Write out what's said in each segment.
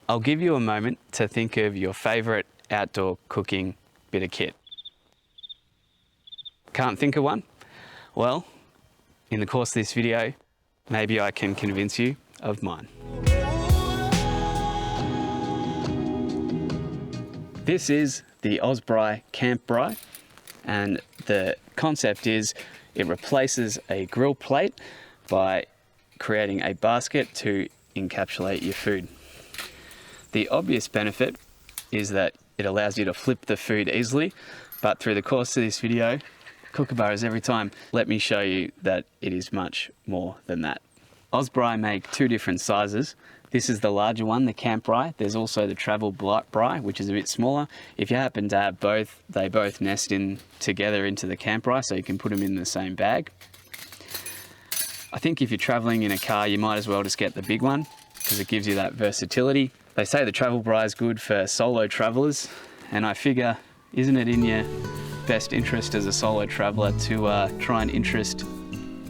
I'll give you a moment to think of your favourite outdoor cooking bit of kit. Can't think of one? Well, in the course of this video, maybe I can convince you of mine. This is the OZ BRAAI Camp Braai, and the concept is it replaces a grill plate by creating a basket to encapsulate your food. The obvious benefit is that it allows you to flip the food easily, but through the course of this video, kookaburras every time, let me show you that it is much more than that. OZ BRAAI make two different sizes. This is the larger one, the Camp Braai. There's also the Travel Braai, which is a bit smaller. If you happen to have both, they both nest in together into the Camp Braai, so you can put them in the same bag. I think if you're traveling in a car, you might as well just get the big one because it gives you that versatility. They say the Travel Braai is good for solo travelers, and I figure, isn't it in your best interest as a solo traveler to try and interest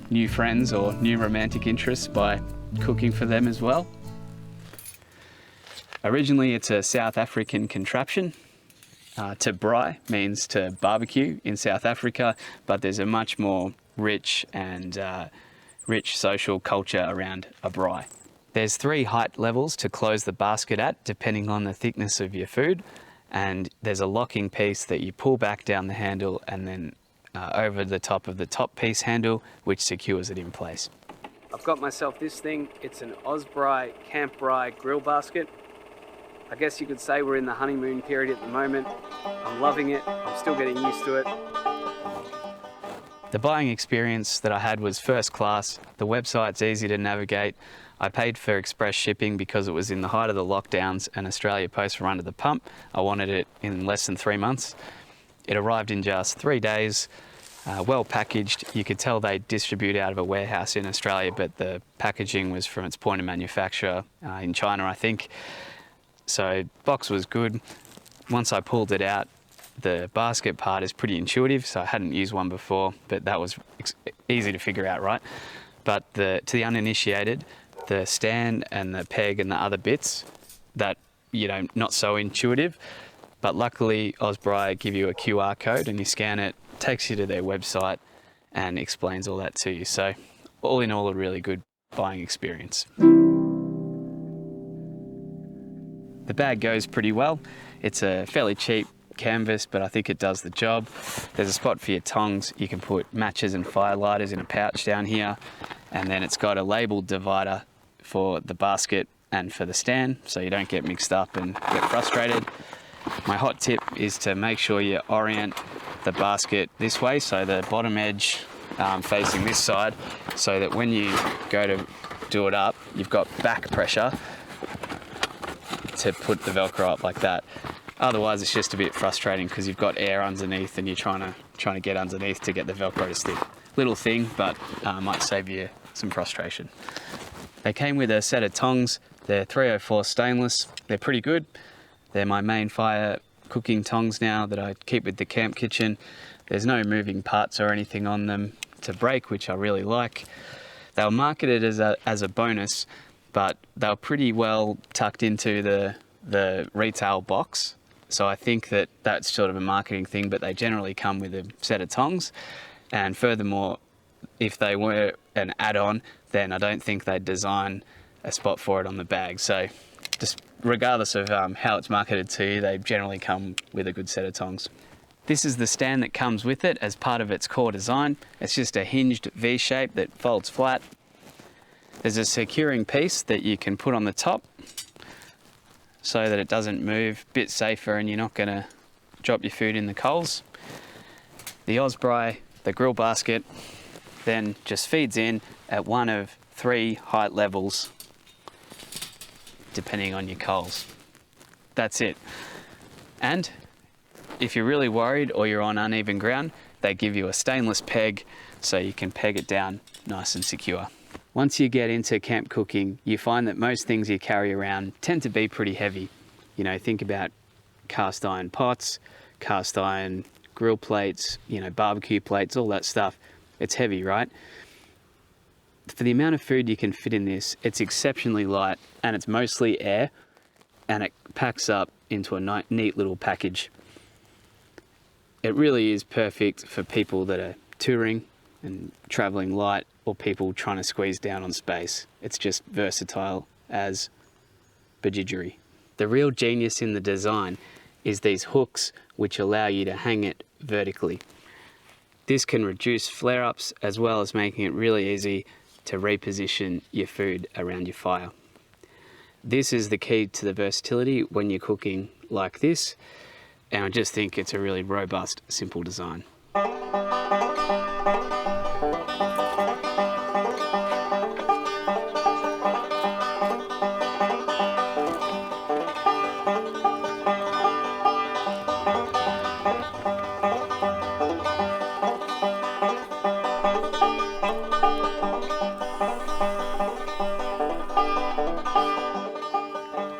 new friends or new romantic interests by cooking for them as well? Originally, it's a South African contraption. To braai means to barbecue in South Africa, but there's a much more rich and rich social culture around a braai. There's 3 height levels to close the basket at, depending on the thickness of your food, and there's a locking piece that you pull back down the handle and then over the top of the top piece handle, which secures it in place. I've got myself this thing. It's an OZ BRAAI Camp Braai grill basket. I guess you could say we're in the honeymoon period at the moment. I'm loving it. I'm still getting used to it. The buying experience that I had was first class. The website's easy to navigate. I paid for express shipping because it was in the height of the lockdowns and Australia Post were under the pump. I wanted it in less than 3 months. It arrived in just 3 days, well packaged. You could tell they distribute out of a warehouse in Australia, but the packaging was from its point of manufacture in China, I think. So box was good. Once I pulled it out, the basket part is pretty intuitive, so I hadn't used one before, but that was easy to figure out, right? But to the uninitiated, the stand and the peg and the other bits, that, you know, not so intuitive. But luckily, OZ BRAAI give you a QR code and you scan it, takes you to their website and explains all that to you. So all in all, a really good buying experience. The bag goes pretty well. It's a fairly cheap canvas, but I think it does the job. There's a spot for your tongs. You can put matches and fire lighters in a pouch down here. And then it's got a labeled divider for the basket and for the stand, so you don't get mixed up and get frustrated. My hot tip is to make sure you orient the basket this way, so the bottom edge facing this side, so that when you go to do it up, you've got back pressure to put the Velcro up like that. Otherwise, it's just a bit frustrating because you've got air underneath and you're trying to get underneath to get the Velcro to stick. Little thing, but might save you some frustration. They came with a set of tongs. They're 304 stainless. They're pretty good. They're my main fire cooking tongs now that I keep with the camp kitchen. There's no moving parts or anything on them to break, which I really like. They were marketed as a bonus, but they were pretty well tucked into the retail box. So I think that that's sort of a marketing thing, but they generally come with a set of tongs. And furthermore, if they were an add-on, then I don't think they'd design a spot for it on the bag. So just regardless of how it's marketed to you, they generally come with a good set of tongs. This is the stand that comes with it as part of its core design. It's just a hinged V shape that folds flat. There's a securing piece that you can put on the top so that it doesn't move, a bit safer, and you're not going to drop your food in the coals. The OZ BRAAI, the grill basket, then just feeds in at one of 3 height levels, depending on your coals. That's it. And if you're really worried or you're on uneven ground, they give you a stainless peg so you can peg it down nice and secure. Once you get into camp cooking, you find that most things you carry around tend to be pretty heavy. You know, think about cast iron pots, cast iron grill plates, you know, barbecue plates, all that stuff. It's heavy, right? For the amount of food you can fit in this, it's exceptionally light and it's mostly air. and it packs up into a neat little package. It really is perfect for people that are touring and traveling light, or people trying to squeeze down on space. It's just versatile as bajidgery. The real genius in the design is these hooks which allow you to hang it vertically. This can reduce flare-ups as well as making it really easy to reposition your food around your fire. This is the key to the versatility when you're cooking like this, and I just think it's a really robust, simple design.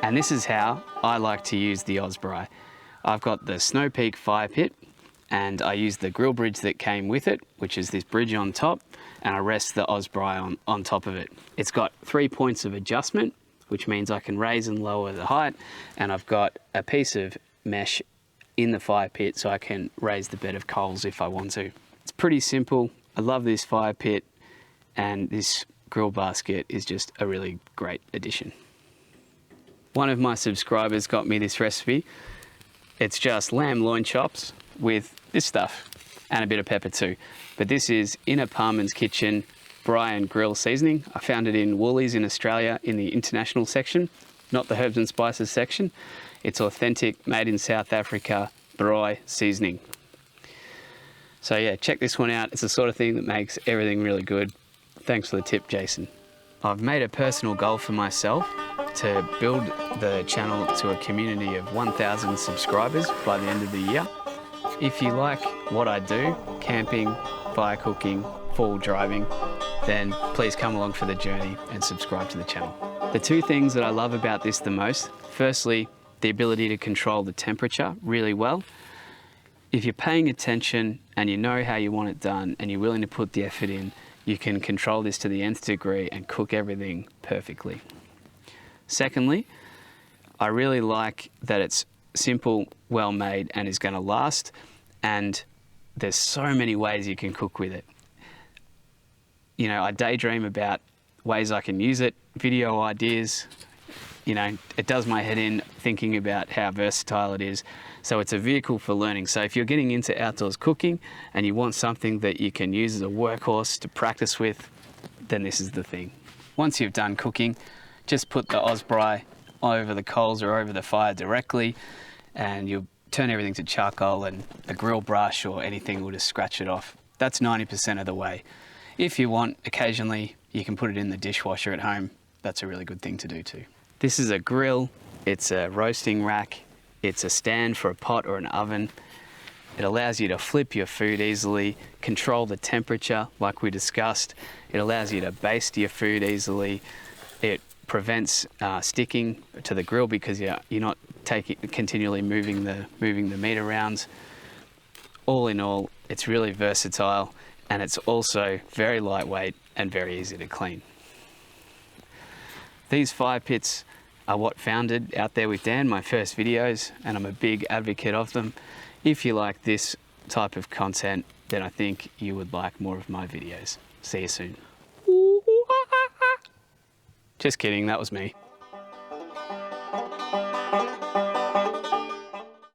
And this is how I like to use the OZ BRAAI. I've got the Snow Peak fire pit, and I use the grill bridge that came with it, which is this bridge on top, and I rest the OZ BRAAI on top of it. It's got 3 points of adjustment, which means I can raise and lower the height, and I've got a piece of mesh in the fire pit so I can raise the bed of coals if I want to. It's pretty simple. I love this fire pit, and this grill basket is just a really great addition. One of my subscribers got me this recipe. It's just lamb loin chops with this stuff and a bit of pepper too. But this is in a Paarman's Kitchen braai and grill seasoning. I found it in Woolies in Australia in the international section, not the herbs and spices section. It's authentic, made in South Africa, braai seasoning. So yeah, check this one out. It's the sort of thing that makes everything really good. Thanks for the tip, Jason. I've made a personal goal for myself to build the channel to a community of 1,000 subscribers by the end of the year. If you like what I do, camping, fire cooking, four-wheel driving, then please come along for the journey and subscribe to the channel. The two things that I love about this the most, firstly, the ability to control the temperature really well. If you're paying attention and you know how you want it done and you're willing to put the effort in, you can control this to the nth degree and cook everything perfectly. Secondly, I really like that it's simple, well made, and is going to last, and there's so many ways you can cook with it. You know, I daydream about ways I can use it, video ideas. You know, it does my head in thinking about how versatile it is. So it's a vehicle for learning. So if you're getting into outdoors cooking and you want something that you can use as a workhorse to practice with, then this is the thing. Once you've done cooking, just put the OZ BRAAI over the coals or over the fire directly, and you'll turn everything to charcoal, and a grill brush or anything will just scratch it off. That's 90% of the way. If you want, occasionally you can put it in the dishwasher at home. That's a really good thing to do too. This is a grill, it's a roasting rack, it's a stand for a pot or an oven. It allows you to flip your food easily, control the temperature like we discussed. It allows you to baste your food easily. It prevents sticking to the grill because you're not continually moving the meat around. All in all, it's really versatile, and it's also very lightweight and very easy to clean. These fire pits are what founded Out There with Dan, my first videos, and I'm a big advocate of them. If you like this type of content, then I think you would like more of my videos. See you soon. Just kidding, that was me.